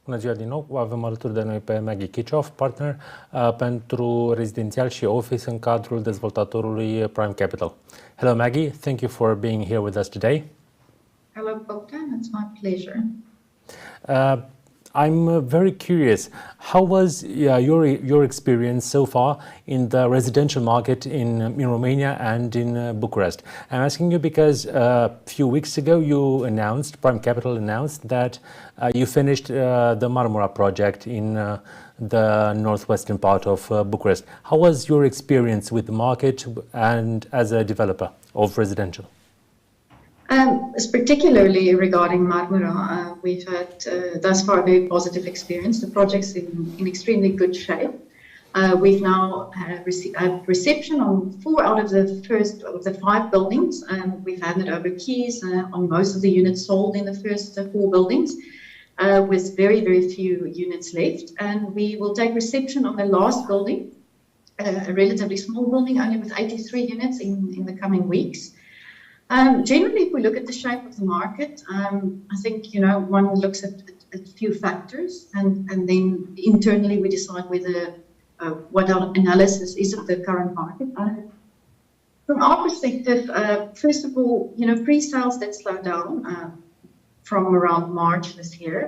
Bună ziua din nou, avem alături de noi pe Maggie Kitshoff, Partner pentru rezidențial și office în cadrul dezvoltatorului Prime Kapital. Hello Maggie, thank you for being here with us today. Hello Bogdan, it's my pleasure. I'm very curious, how was your experience so far in the residential market in Romania and in Bucharest? I'm asking you because a few weeks ago Prime Kapital announced that you finished the Marmura project in the northwestern part of Bucharest. How was your experience with the market and as a developer of residential? Particularly regarding Marmura, we've had thus far a very positive experience. The project's in extremely good shape. We've now received reception on 4 out of the 5 buildings, and we've handed over keys on most of the units sold in the first 4 buildings, with very, very few units left. And we will take reception on the last building, a relatively small building, only with 83 units in the coming weeks. Generally, if we look at the shape of the market, I think, one looks at a few factors and then internally we decide whether what our analysis is of the current market. From our perspective, first of all, pre-sales did slow down from around March this year,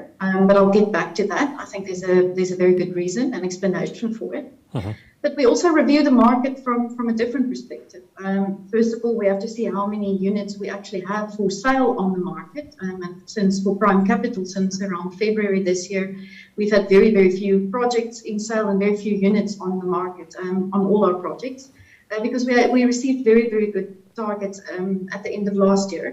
but I'll get back to that. I think there's a very good reason and explanation for it. Mm-hmm. But we also review the market from a different perspective. First of all, we have to see how many units we actually have for sale on the market. And since for Prime Kapital, since around February this year, we've had very, very few projects in sale and very few units on the market on all our projects, because we received very, very good targets at the end of last year.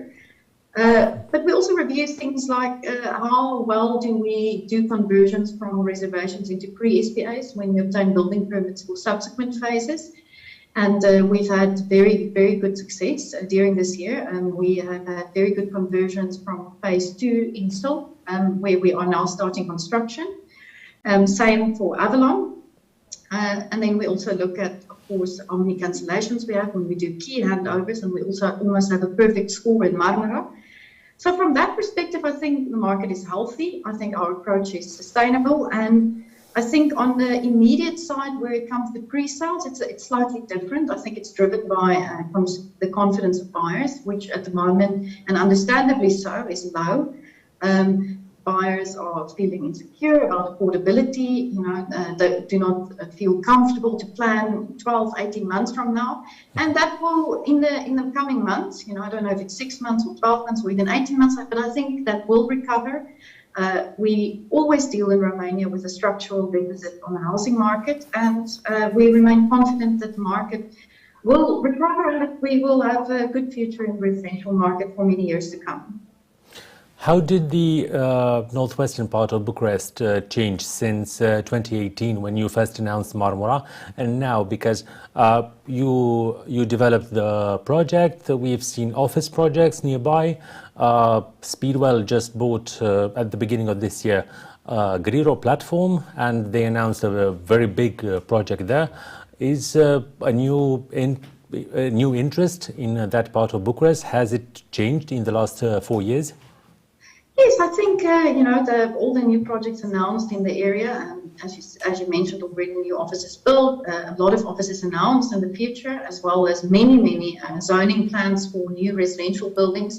But we also review things like how well do we do conversions from reservations into pre-SPAs when we obtain building permits for subsequent phases. And we've had very, very good success during this year. We have had very good conversions from phase 2 install, where we are now starting construction. Same for Avalon. And then we also look at, of course, how many cancellations we have when we do key handovers, and we also almost have a perfect score in Marmura. So from that perspective, I think the market is healthy. I think our approach is sustainable. And I think on the immediate side, where it comes to pre-sales, it's slightly different. I think it's driven by the confidence of buyers, which at the moment, and understandably so, is low. Buyers are feeling insecure about affordability, they do not feel comfortable to plan 12, 18 months from now. And that will, in the coming months, I don't know if it's 6 months or 12 months or even 18 months, but I think that will recover. We always deal in Romania with a structural deficit on the housing market, and we remain confident that the market will recover and that we will have a good future in the residential market for many years to come. How did the northwestern part of Bucharest change since 2018 when you first announced Marmura and now? Because you developed the project, we've seen office projects nearby. Speedwell just bought at the beginning of this year Griro platform, and they announced a very big project there. Is a new interest in that part of Bucharest? Has it changed in the last 4 years? Yes, I think, all the new projects announced in the area, as you mentioned already, new offices built, a lot of offices announced in the future, as well as many zoning plans for new residential buildings.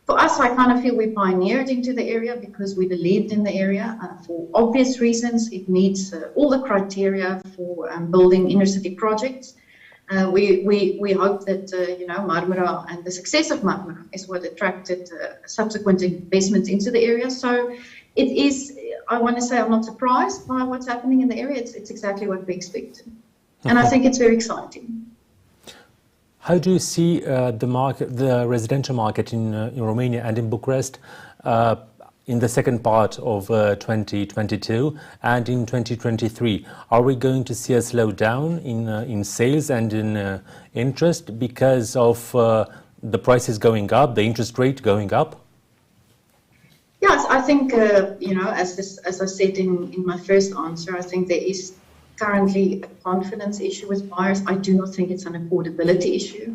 For us, I kind of feel we pioneered into the area because we believed in the area. For obvious reasons, it meets all the criteria for building inner city projects. We hope that Marmura and the success of Marmura is what attracted subsequent investments into the area. So it is, I want to say, I'm not surprised by what's happening in the area. It's exactly what we expected, and I think it's very exciting. How do you see the residential market in Romania and in Bucharest in the second part of 2022 and in 2023? Are we going to see a slowdown in sales and in interest because of the prices going up, the interest rate going up? Yes, I think, as I said in my first answer, I think there is currently a confidence issue with buyers. I do not think it's an affordability issue.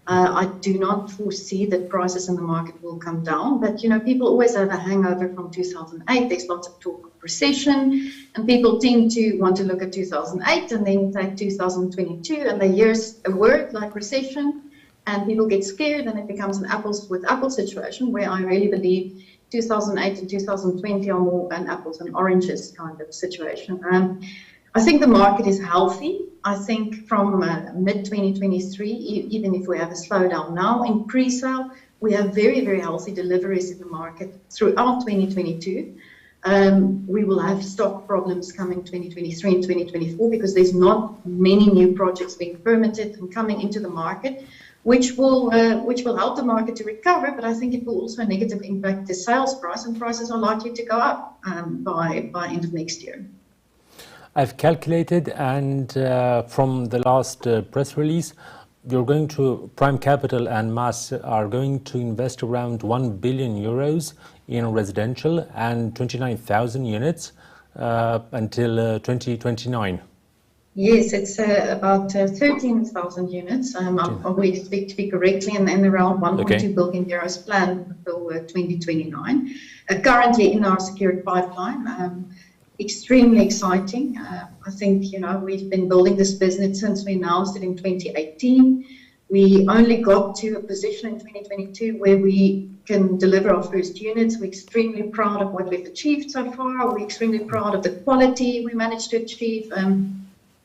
I do not foresee that prices in the market will come down, but people always have a hangover from 2008. There's lots of talk of recession, and people tend to want to look at 2008 and then take 2022, and they hear a word like recession, and people get scared, and it becomes an apples with apples situation, where I really believe 2008 and 2020 are more an apples and oranges kind of situation. I think the market is healthy. I think from mid-2023, even if we have a slowdown now in pre-sale, we have very, very healthy deliveries in the market throughout 2022. We will have stock problems coming 2023 and 2024 because there's not many new projects being permitted and coming into the market, which will help the market to recover, but I think it will also negatively impact the sales price, and prices are likely to go up by end of next year. I've calculated, and from the last press release, you're going to Prime Kapital and Mass are going to invest around 1 billion euros in residential and 29,000 units until 2029. Yes, it's about 13,000 units. We speak to be correctly, and around 1.2 billion euros planned until 2029. Currently in our secured pipeline. Extremely exciting. I think, we've been building this business since we announced it in 2018. We only got to a position in 2022 where we can deliver our first units. We're extremely proud of what we've achieved so far. We're extremely proud of the quality we managed to achieve.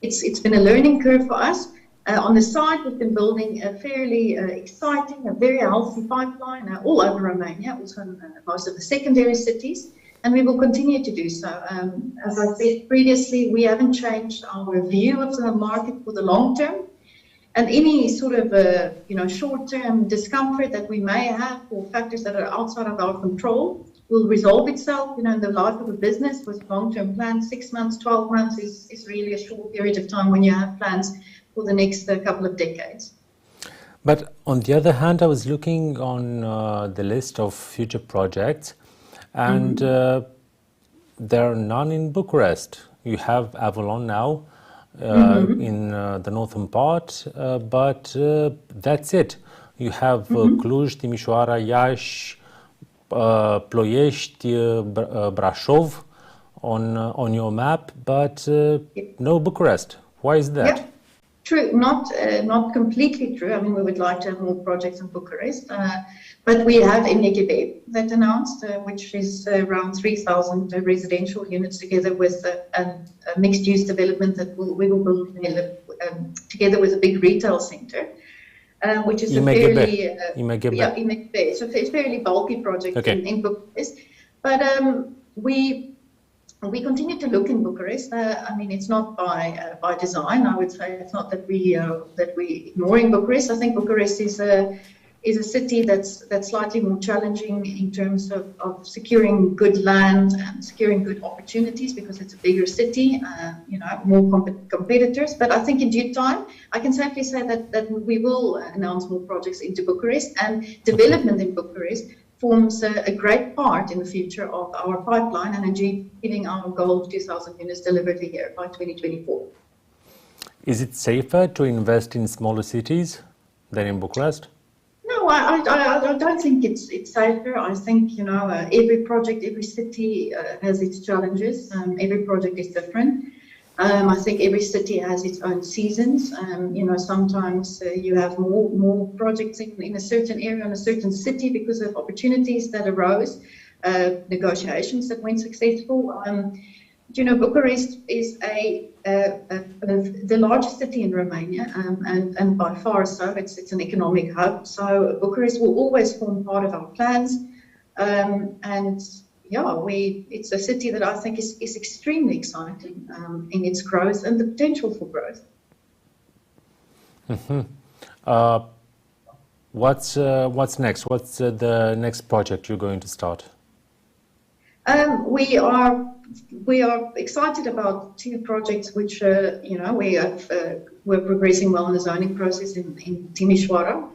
It's been a learning curve for us. On the side, we've been building a fairly exciting, a very healthy pipeline all over Romania, also in most of the secondary cities. And we will continue to do so. As I said previously, we haven't changed our view of the market for the long term. And any sort of short-term discomfort that we may have or factors that are outside of our control will resolve itself. In the life of a business with long-term plans, 6 months, 12 months is really a short period of time when you have plans for the next couple of decades. But on the other hand, I was looking on the list of future projects, and there are none in Bucharest. You have Avalon now in the northern part, but that's it. You have Cluj, Timișoara, Iași, Ploiești, Brașov on your map, but no Bucharest. Why is that? Yeah. True, not completely true. I mean, we would like to have more projects in Bucharest, but we have Maggie that announced, which is around 3,000 residential units together with a mixed-use development that we will build together with a big retail center, which is fairly it's a fairly bulky project in Bucharest. But we continue to look in Bucharest. I mean, it's not by design. I would say it's not that we ignoring Bucharest. I think Bucharest is a city that's slightly more challenging in terms of securing good land and securing good opportunities because it's a bigger city. More competitors. But I think in due time, I can safely say that we will announce more projects into Bucharest, and development in Bucharest forms a great part in the future of our pipeline and achieving our goal of 2,000 units delivered a year by 2024. Is it safer to invest in smaller cities than in Bucharest? No, I don't think it's safer. I think, every project, every city has its challenges. Every project is different. I think every city has its own seasons. Sometimes you have more projects in a certain area, in a certain city because of opportunities that arose, negotiations that went successful. Bucharest is the largest city in Romania, and by far so. It's an economic hub. So Bucharest will always form part of our plans, it's a city that I think is extremely exciting in its growth and the potential for growth. What's next? What's the next project you're going to start? We are excited about two projects which we're progressing well in the zoning process in Timișoara,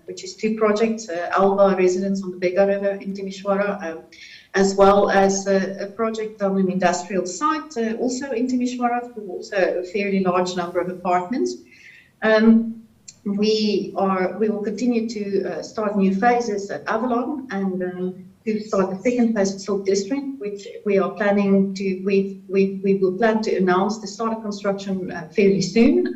which is two projects, Alba Residence on the Bega River in Timișoara, as well as a project on an industrial site, also in Timișoara, for also a fairly large number of apartments. we will continue to start new phases at Avalon and to start the second phase of Silk District, which we are planning to. We will plan to announce the start of construction fairly soon.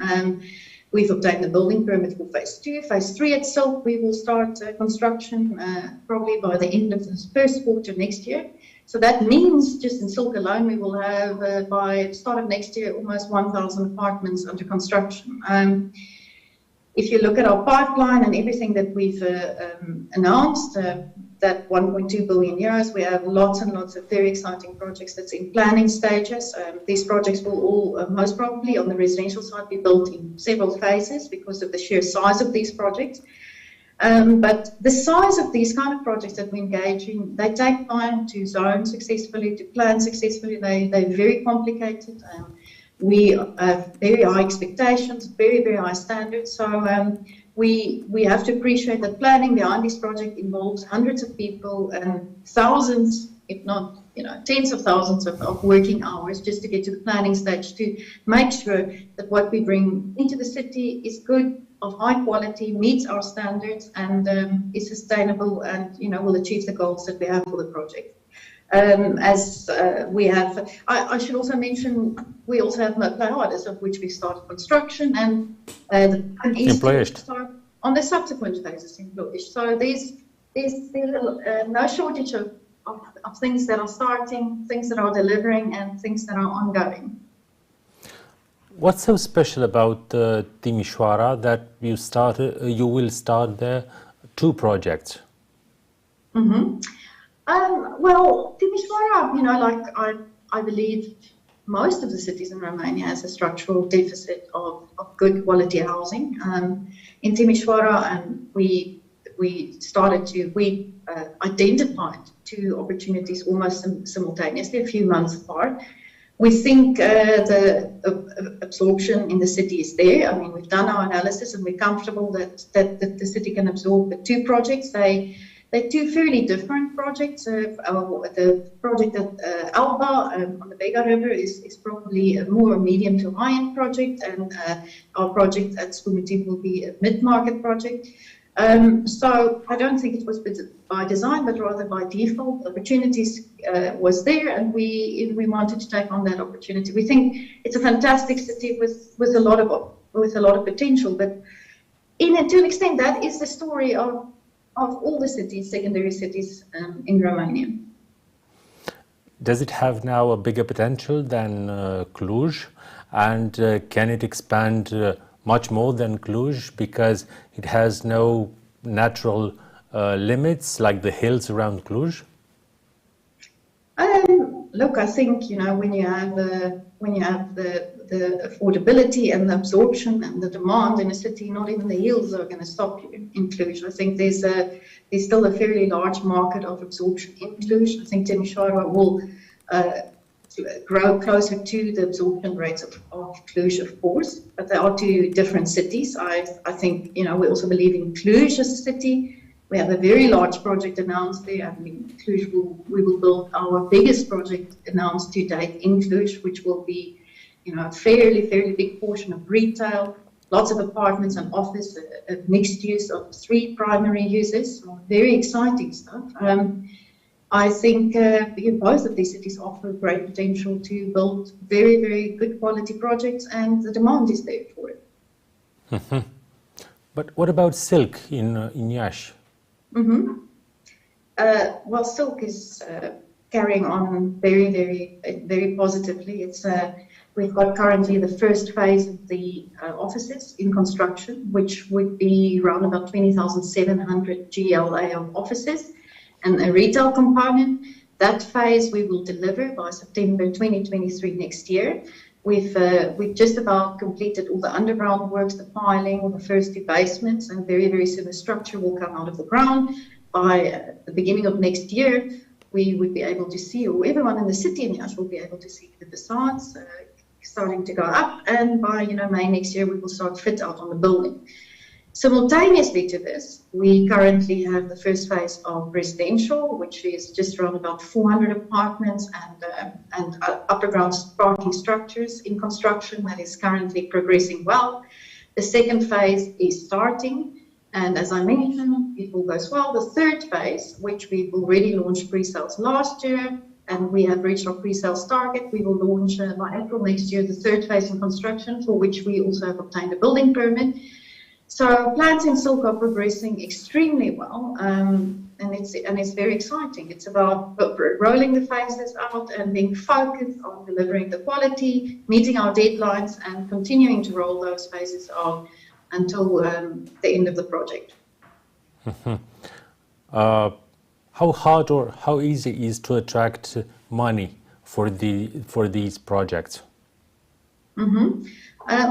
We've obtained the building permit for phase 2. Phase 3 at Silk, we will start construction probably by the end of the first quarter next year. So that means just in Silk alone, we will have by the start of next year almost 1,000 apartments under construction. If you look at our pipeline and everything that we've announced, that 1.2 billion euros, we have lots and lots of very exciting projects that's in planning stages. These projects will all most probably on the residential side be built in several phases because of the sheer size of these projects. But the size of these kind of projects that we engage in, they take time to zone successfully, to plan successfully. They're very complicated. We have very high expectations, very, very high standards. So we have to appreciate that planning behind this project involves hundreds of people and thousands, if not tens of thousands of working hours just to get to the planning stage to make sure that what we bring into the city is good, of high quality, meets our standards, and is sustainable, and will achieve the goals that we have for the project. We have, I should also mention, we also have Plejades, of which we started construction, and the plan is to start on the subsequent phases in Plejades. So there's no shortage of things that are starting, things that are delivering, and things that are ongoing. What's so special about Timișoara that you will start there 2 projects? Mm-hmm. Well, Timișoara, I believe most of the cities in Romania has a structural deficit of good quality housing. In Timișoara, we identified 2 opportunities almost simultaneously, a few months apart. We think the absorption in the city is there. I mean, we've done our analysis and we're comfortable that the city can absorb the 2 projects. They're 2 fairly different projects. The project at Alba on the Vega River is probably a more medium to high-end project, and our project at Scumitii will be a mid-market project. So I don't think it was by design, but rather by default. The opportunities was there, and we wanted to take on that opportunity. We think it's a fantastic city with a lot of potential, but to an extent, that is the story of all the cities, secondary cities in Romania. Does it have now a bigger potential than Cluj? And can it expand much more than Cluj because it has no natural limits like the hills around Cluj? Look, I think when you have the affordability and the absorption and the demand in a city, not even the hills are going to stop you in Cluj. I think there's still a fairly large market of absorption in Cluj. I think Timișoara will grow closer to the absorption rates of Cluj, of course, but there are 2 different cities. I think we also believe in Cluj as a city. We have a very large project announced there. I mean, Cluj we will build our biggest project announced to date in Cluj, which will be a fairly big portion of retail, lots of apartments and office, a mixed use of 3 primary uses. So very exciting stuff. I think both of these cities offer great potential to build very, very good quality projects, and the demand is there for it. Mm-hmm. But what about Silk in Iași? Mm-hmm. Well, Silk is carrying on very, very, very positively. We've got currently the first phase of the offices in construction, which would be around about 20,700 GLA of offices and a retail component. That phase we will deliver by September 2023 next year. We've just about completed all the underground works, the piling, the first 2 basements, and very, very soon the structure will come out of the ground. By the beginning of next year, we would be able to see, or everyone in the city in Iași will be able to see the facades starting to go up, and by May next year we will start fit out on the building. Simultaneously to this, we currently have the first phase of residential, which is just around about 400 apartments and upper ground parking structures in construction that is currently progressing well. The second phase is starting, and as I mentioned, if all goes well, the third phase, which we've already launched pre-sales last year, and we have reached our pre-sales target, we will launch by April next year the third phase in construction, for which we also have obtained a building permit. So plans in Silk are progressing extremely well, and it's very exciting. It's about rolling the phases out and being focused on delivering the quality, meeting our deadlines, and continuing to roll those phases out until the end of the project. How hard or how easy is to attract money for these projects?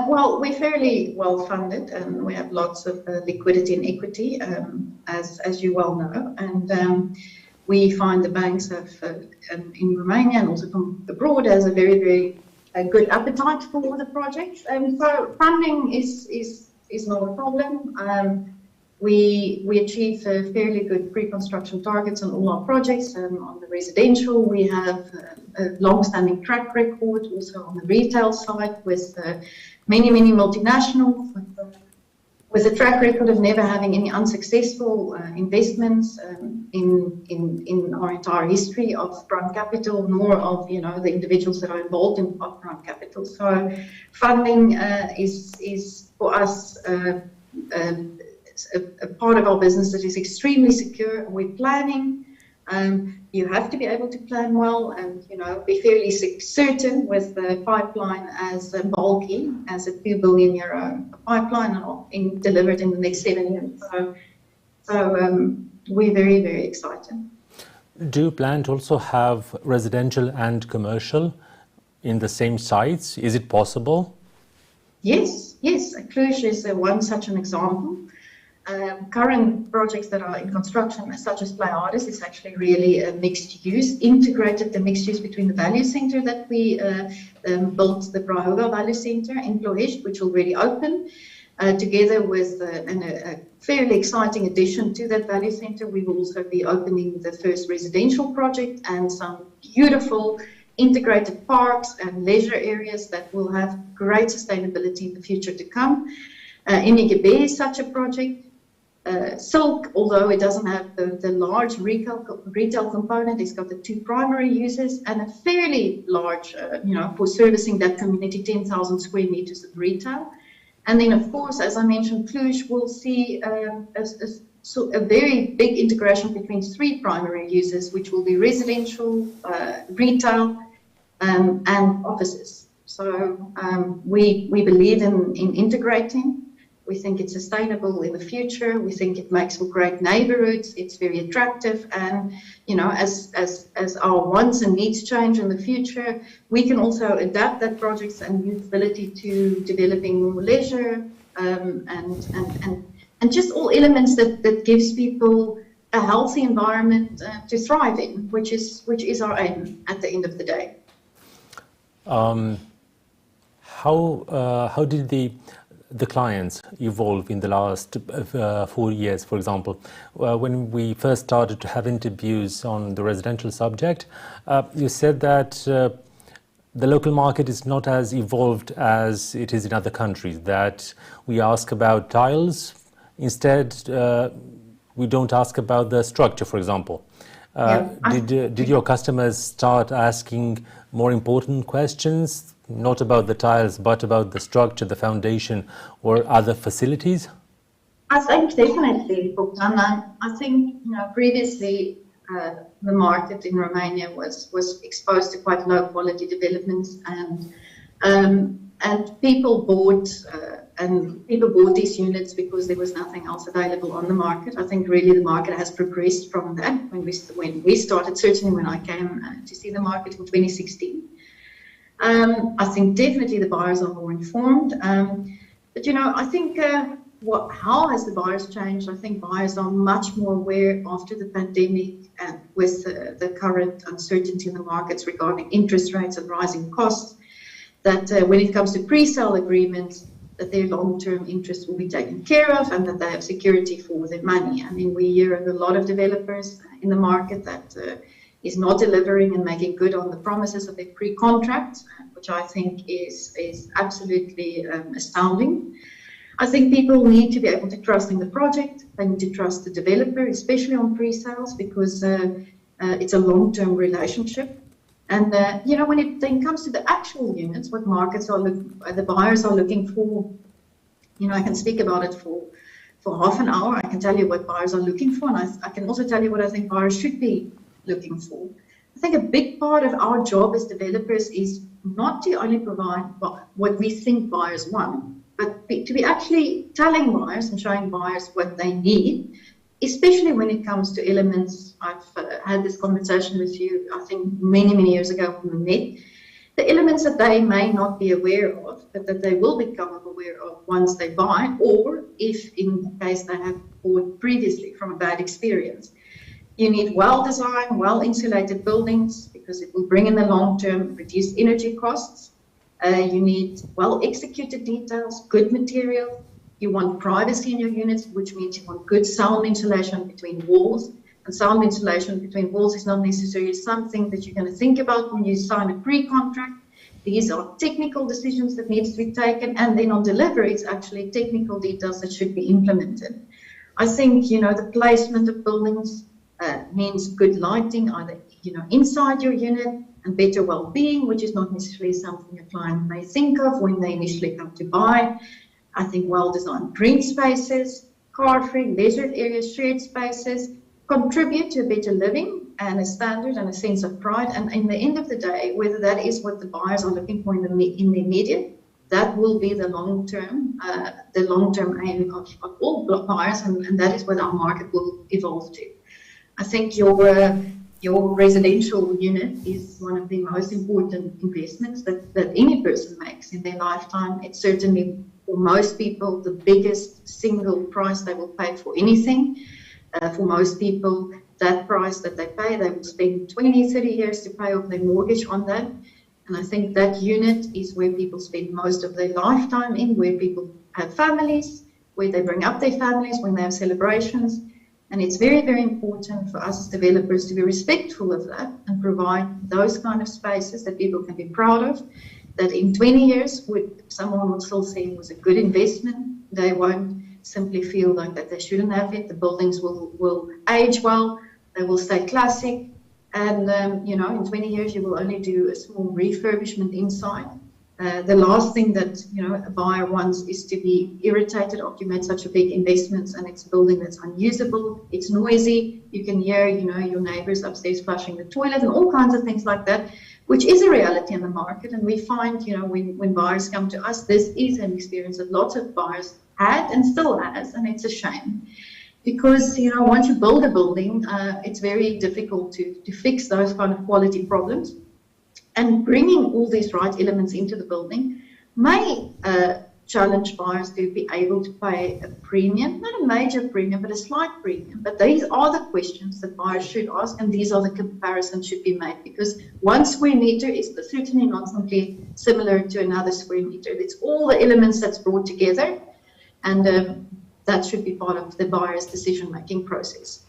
Well, we're fairly well funded, and we have lots of liquidity and equity, as you well know. And we find the banks have in Romania and also from abroad has a very, very good appetite for the projects. And so funding is not a problem. We achieve fairly good pre-construction targets on all our projects. On the residential, we have a long-standing track record, also on the retail side with many multinationals, with a track record of never having any unsuccessful investments in our entire history of Prime Kapital, nor of the individuals that are involved in Prime Kapital. So funding is for us a part of our business that is extremely secure. We're planning. You have to be able to plan well and be fairly certain with the pipeline as bulky as a €2 billion pipeline delivered in the next 7 years. So we're very, very excited. Do you plan to also have residential and commercial in the same sites? Is it possible? Yes. Cluj is one such an example. Current projects that are in construction, such as Pleiades, is actually really a mixed use, integrated the mixed use between the value center that we built, the Prahoga Value Center in Ploiești, which already opened, together with a fairly exciting addition to that value center. We will also be opening the first residential project and some beautiful integrated parks and leisure areas that will have great sustainability in the future to come. Imigebe is such a project. Silk, although it doesn't have the large retail component, it's got the two primary uses and a fairly large, for servicing that community, 10,000 square meters of retail. And then, of course, as I mentioned, Cluj will see a very big integration between three primary uses, which will be residential, retail, and offices. So we believe in integrating. We think it's sustainable in the future. We think it makes for great neighborhoods. It's very attractive. And, as our wants and needs change in the future, we can also adapt that projects and usability to developing more leisure and just all elements that gives people a healthy environment to thrive in, which is our aim at the end of the day. How did the clients evolve in the last 4 years, for example? When we first started to have interviews on the residential subject, you said that the local market is not as evolved as it is in other countries, that we ask about tiles, instead we don't ask about the structure, for example. Did your customers start asking more important questions, not about the tiles, but about the structure, the foundation, or other facilities? I think definitely, Bogdan. I think previously the market in Romania was exposed to quite low quality developments, and people bought these units because there was nothing else available on the market. I think really the market has progressed from that when we started, certainly when I came to see the market in 2016. I think definitely the buyers are more informed, but I think how has the buyers changed? I think buyers are much more aware after the pandemic and with the current uncertainty in the markets regarding interest rates and rising costs, that when it comes to pre-sale agreements, that their long-term interest will be taken care of and that they have security for their money. I mean, we hear of a lot of developers in the market that is not delivering and making good on the promises of their pre-contracts, which I think is absolutely astounding. I think people need to be able to trust in the project. They need to trust the developer, especially on pre-sales, because it's a long-term relationship. And when it then comes to the actual units, what markets are the buyers are looking for, I can speak about it for half an hour. I can tell you what buyers are looking for, and I can also tell you what I think buyers should be looking for. I think a big part of our job as developers is not to only provide what we think buyers want, but to be actually telling buyers and showing buyers what they need, especially when it comes to elements. I've had this conversation with you, I think, many years ago when we met. The elements that they may not be aware of, but that they will become aware of once they buy, or if in case they have bought previously from a bad experience. You need well-designed, well-insulated buildings because it will bring in the long term reduced energy costs. You need well-executed details, good material. You want privacy in your units, which means you want good sound insulation between walls. And sound insulation between walls is not necessarily something that you're going to think about when you sign a pre-contract. These are technical decisions that needs to be taken, and then on delivery, it's actually technical details that should be implemented. I think, the placement of buildings means good lighting, either, inside your unit, and better well-being, which is not necessarily something a client may think of when they initially come to buy. I think well-designed green spaces, car-free, leisure areas, shared spaces, contribute to a better living and a standard and a sense of pride. And in the end of the day, whether that is what the buyers are looking for in the immediate, that will be the long-term aim of all buyers, and that is what our market will evolve to. I think your residential unit is one of the most important investments that any person makes in their lifetime. It's certainly, for most people, the biggest single price they will pay for anything. For most people, that price that they pay, they will spend 20, 30 years to pay off their mortgage on that. And I think that unit is where people spend most of their lifetime in, where people have families, where they bring up their families, when they have celebrations. And it's very, very important for us as developers to be respectful of that and provide those kind of spaces that people can be proud of, that in 20 years, someone will still say it was a good investment. They won't simply feel like that they shouldn't have it. The buildings will age well, they will stay classic, and in 20 years you will only do a small refurbishment inside. The last thing that a buyer wants is to be irritated after you made such a big investment and it's a building that's unusable, it's noisy, you can hear your neighbors upstairs flushing the toilet and all kinds of things like that, which is a reality in the market. And we find when buyers come to us, this is an experience that lots of buyers had and still has, and it's a shame because once you build a building, it's very difficult to fix those kind of quality problems. And bringing all these right elements into the building may challenge buyers to be able to pay a premium, not a major premium, but a slight premium. But these are the questions that buyers should ask, and these are the comparisons should be made, because 1 square meter is certainly not simply similar to another square meter. It's all the elements that's brought together, and that should be part of the buyer's decision-making process.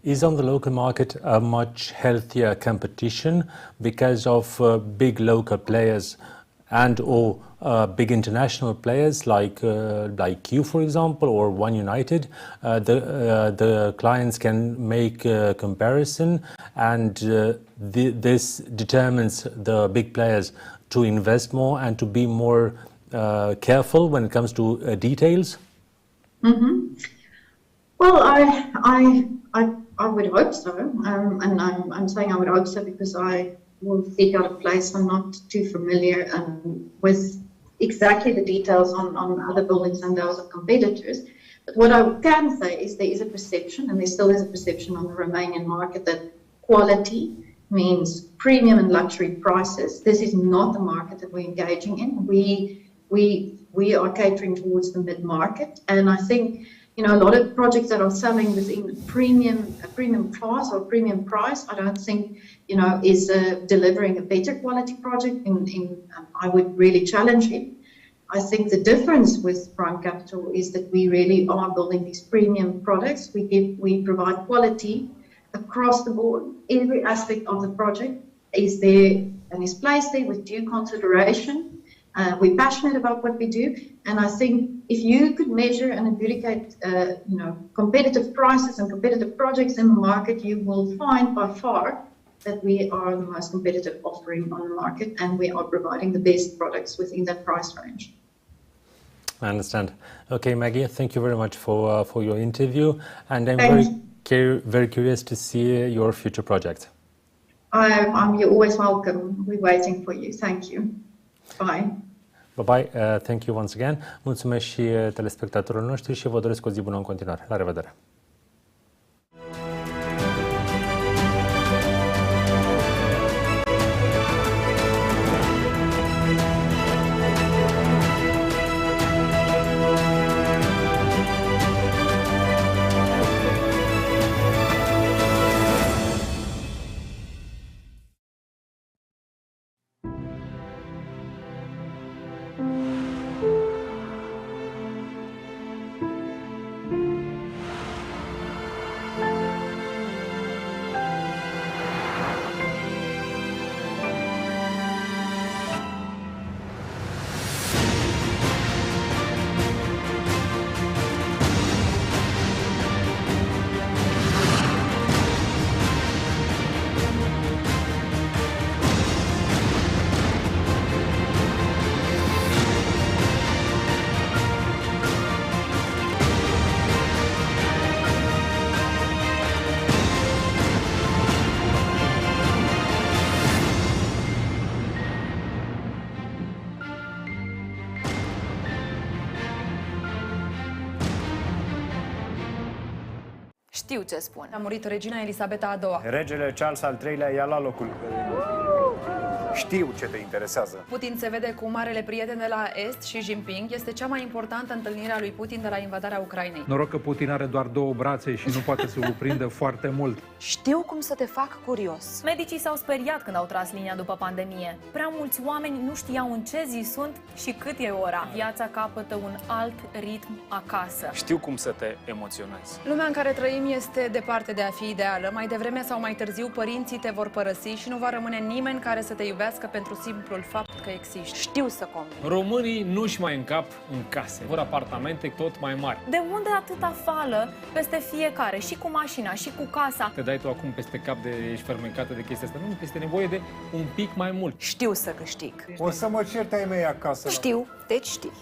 Is on the local market a much healthier competition because of big local players and or big international players like you, for example, or One United? The clients can make a comparison, and this determines the big players to invest more and to be more careful when it comes to details. Mm-hmm. Well, I would hope so, and I'm saying I would hope so because I will speak out of place. I'm not too familiar with exactly the details on other buildings and those of competitors. But what I can say is there is a perception, and there still is a perception on the Romanian market, that quality means premium and luxury prices. This is not the market that we're engaging in. We are catering towards the mid-market, and I think a lot of projects that are selling within a premium class or premium price, I don't think is delivering a better quality project. I would really challenge it. I think the difference with Prime Kapital is that we really are building these premium products. We provide quality across the board. Every aspect of the project is there and is placed there with due consideration. We're passionate about what we do, and I think if you could measure and adjudicate, competitive prices and competitive projects in the market, you will find by far that we are the most competitive offering on the market, and we are providing the best products within that price range. I understand. Okay, Maggie, thank you very much for your interview, and I'm very curious to see your future projects. You're always welcome. We're waiting for you. Thank you. Bye. Bye-bye. Thank you once again. Mulțumesc și telespectatorilor noștri și vă doresc o zi bună în continuare. La revedere! Știu ce spun. A murit regina Elisabeta a II. Regele Charles al III-lea i-a luat locul. Știu ce te interesează. Putin se vede cu marele prieten de la Est și Jinping. Este cea mai importantă întâlnire a lui Putin de la invadarea Ucrainei. Noroc că Putin are doar 2 brațe și nu poate să vă prindă foarte mult. Știu cum să te fac curios. Medicii s-au speriat când au tras linia după pandemie. Prea mulți oameni nu știau în ce zi sunt și cât e ora. Viața capătă un alt ritm acasă. Știu cum să te emoționezi. Lumea în care trăim este departe de a fi ideală. Mai devreme sau mai târziu părinții te vor părăsi și nu va rămâne nimeni care să te iubească pentru simplul fapt că existi. Știu să convin. Românii nu-și mai încap în case. Vor apartamente tot mai mari. De unde atâta fală peste fiecare, și cu mașina, și cu casa? Te dai tu acum peste cap ești fermecată de chestia asta. Nu, este nevoie de un pic mai mult. Știu să câștig. O să mă cert ai mei acasă. Știu, deci știi.